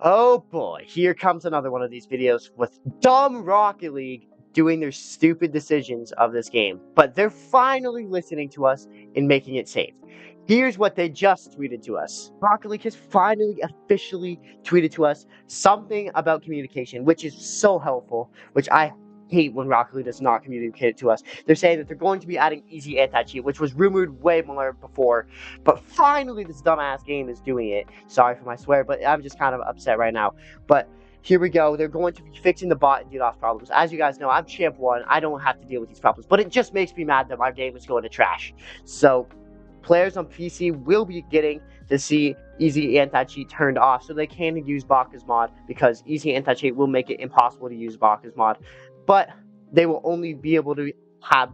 Oh boy, here comes another one of these videos with dumb Rocket League doing their stupid decisions of this game. But they're finally listening to us and making it safe. Here's what they just tweeted to us. Rocket League has finally officially tweeted to us something about communication, which is so helpful, which I hate when Rocket League does not communicate it to us. They're saying that they're going to be adding easy anti-cheat, which was rumored way more before, but finally this dumbass game is doing it. Sorry for my swear, but I'm just kind of upset right now. But here we go. They're going to be fixing the bot and DDoS problems. As you guys know, I'm Champ 1. I don't have to deal with these problems, but it just makes me mad that my game is going to trash. So players on PC will be getting to see easy anti-cheat turned off so they can use Baka's mod, because easy anti-cheat will make it impossible to use Baka's mod. But they will only be able to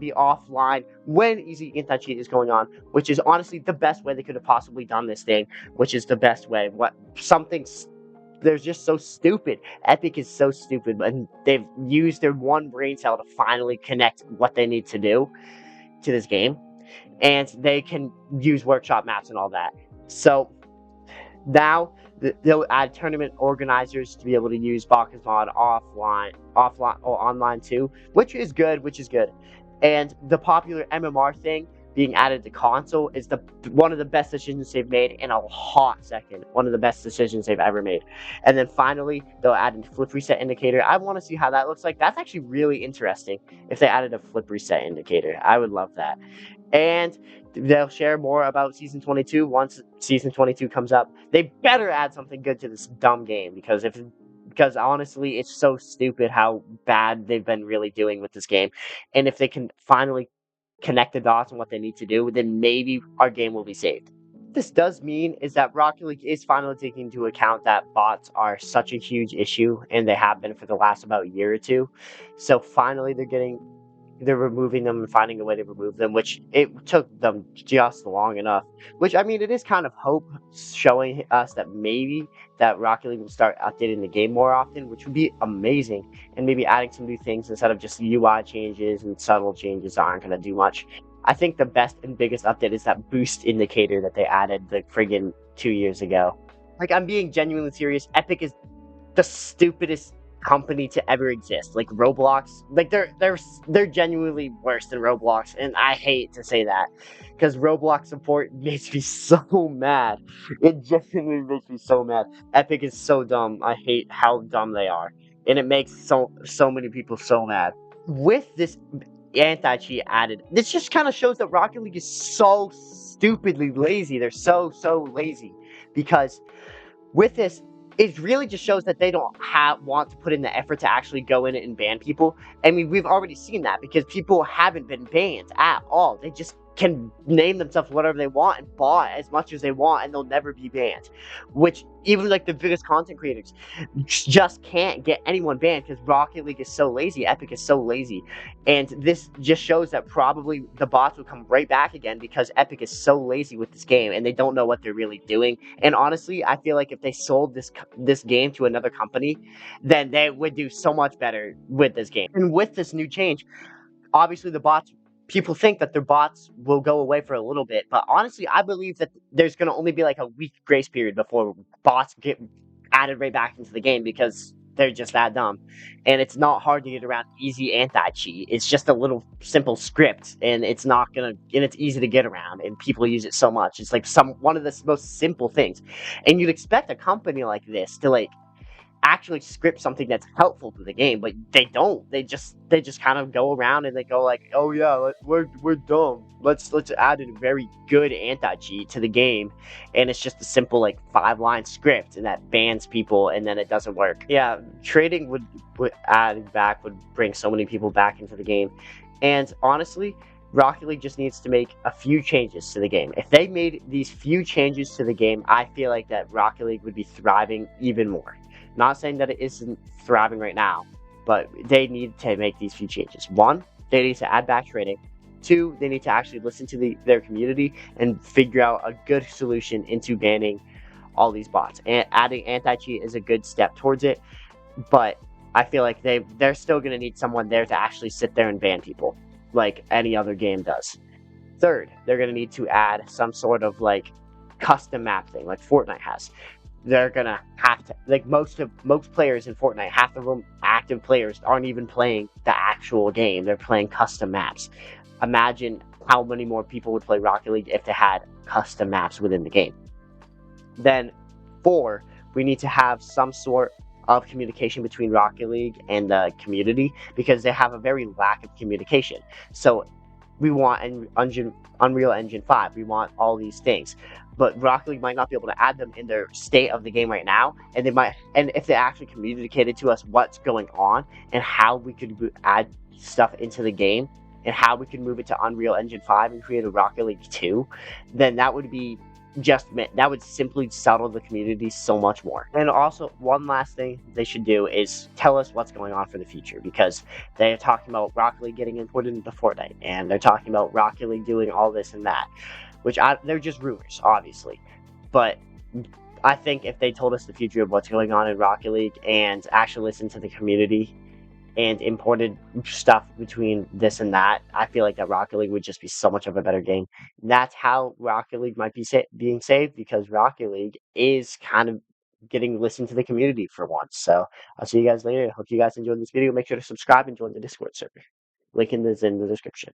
be offline when easy anti-cheat is going on, which is honestly the best way they could have possibly done this thing, which is the best way. They're just so stupid. Epic is so stupid, and they've used their one brain cell to finally connect what they need to do to this game, and they can use workshop maps and all that. So now they'll add tournament organizers to be able to use Baka's mod offline or online too, which is good. And the popular MMR thing being added to console is one of the best decisions they've made in a hot second. One of the best decisions they've ever made. And then finally, they'll add a flip reset indicator. I want to see how that looks like. That's actually really interesting if they added a flip reset indicator. I would love that. And they'll share more about Season 22 once Season 22 comes up. They better add something good to this dumb game, because honestly, it's so stupid how bad they've been really doing with this game. And if they can finally connect the dots on what they need to do, then maybe our game will be saved. What this does mean is that Rocket League is finally taking into account that bots are such a huge issue, and they have been for the last about year or two. So finally they're removing them and finding a way to remove them, which it took them just long enough. Which, I mean, it is kind of hope showing us that maybe that Rocket League will start updating the game more often, which would be amazing, and maybe adding some new things instead of just UI changes and subtle changes that aren't going to do much. I think the best and biggest update is that boost indicator that they added the friggin' 2 years ago. Like, I'm being genuinely serious. Epic is the stupidest company to ever exist. Like Roblox, like they're genuinely worse than Roblox, and I hate to say that because Roblox support makes me so mad. It genuinely makes me so mad. Epic is so dumb. I hate how dumb they are, and it makes so many people so mad. With this anti-cheat added, this just kind of shows that Rocket League is so stupidly lazy. They're so lazy, because with this, it really just shows that they don't want to put in the effort to actually go in and ban people. I mean, we've already seen that, because people haven't been banned at all. They just can name themselves whatever they want and bot as much as they want, and they'll never be banned. Which, even like the biggest content creators just can't get anyone banned, because Rocket League is so lazy, Epic is so lazy. And this just shows that probably the bots will come right back again, because Epic is so lazy with this game, and they don't know what they're really doing. And honestly, I feel like if they sold this game to another company, then they would do so much better with this game. And with this new change, obviously people think that their bots will go away for a little bit, but honestly, I believe that there's going to only be like a week grace period before bots get added right back into the game, because they're just that dumb. And it's not hard to get around easy anti-cheat. It's just a little simple script, and it's easy to get around, and people use it so much. It's like one of the most simple things. And you'd expect a company like this to like actually script something that's helpful to the game, but they don't. They just kind of go around and they go like, oh yeah, we're dumb. Let's add a very good anti-cheat to the game, and it's just a simple like 5-line script, and that bans people, and then it doesn't work. Yeah, trading would bring so many people back into the game, and honestly, Rocket League just needs to make a few changes to the game. If they made these few changes to the game, I feel like that Rocket League would be thriving even more. Not saying that it isn't thriving right now, but they need to make these few changes. 1, they need to add back trading. 2, they need to actually listen to their community and figure out a good solution into banning all these bots. And adding anti-cheat is a good step towards it, but I feel like they're still going to need someone there to actually sit there and ban people, like any other game does. 3rd, they're going to need to add some sort of like custom map thing, like Fortnite has. they're gonna have to, like, most players in Fortnite, half of them active players aren't even playing the actual game. They're playing custom maps. Imagine how many more people would play Rocket League if they had custom maps within the game. Then 4, we need to have some sort of communication between Rocket League and the community, because they have a very lack of communication. So we want Unreal Engine 5, we want all these things, but Rocket League might not be able to add them in their state of the game right now, and if they actually communicated to us what's going on and how we could add stuff into the game and how we could move it to Unreal Engine 5 and create a Rocket League 2, then that would simply settle the community so much more. And also, one last thing they should do is tell us what's going on for the future, because they're talking about Rocket League getting imported into Fortnite, and they're talking about Rocket League doing all this and that, which they're just rumors, obviously. But I think if they told us the future of what's going on in Rocket League and actually listened to the community and imported stuff between this and that, I feel like that Rocket League would just be so much of a better game. And that's how Rocket League might be being saved, because Rocket League is kind of getting listened to the community for once. So I'll see you guys later. Hope you guys enjoyed this video. Make sure to subscribe and join the Discord server. Link is in the description.